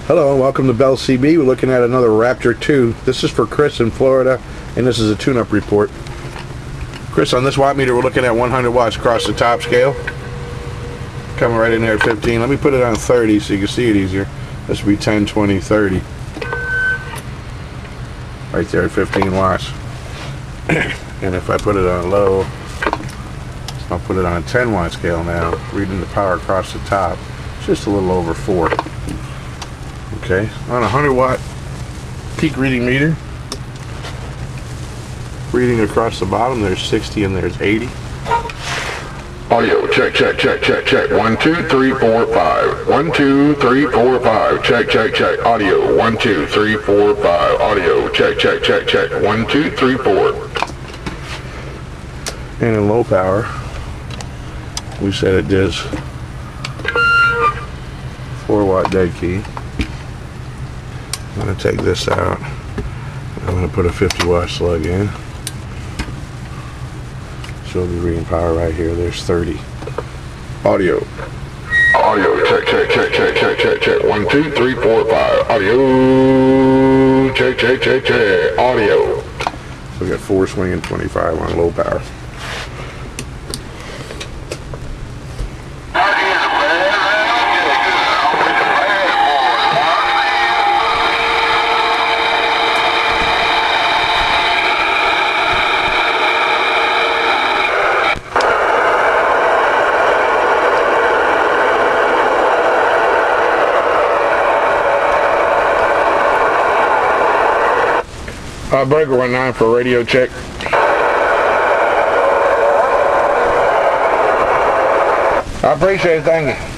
Hello and welcome to Bell CB. We're looking at another Raptor 2. This is for Chris in Florida, and this is a tune-up report. Chris, on this watt meter we're looking at 100 watts across the top scale. Coming right in there at 15. Let me put it on 30 so you can see it easier. This would be 10, 20, 30. Right there at 15 watts. And if I put it on low, I'll put it on a 10 watt scale now, reading the power across the top. It's just a little over 4. Okay, on a 100 watt peak reading meter, reading across the bottom, there's 60 and there's 80. Audio, check, check, check, check, check. 1, 2, 3, 4, 5. 1, 2, 3, 4, 5. Check, check, check. Audio, 1, 2, 3, 4, 5. Audio, check, check, check, check. 1, 2, 3, 4. And in low power, we said it does 4 watt dead key. I'm going to take this out. I'm going to put a 50 watt slug in. Show the reading power right here. There's 30. Audio. Audio, check, check, check, check, check, check, check. 1, 2, 3, 4, 5. Audio, check, check, check, check. Audio. So we got 4 swinging 25 on low power. Breaker 19 for radio check. I appreciate it, thank you.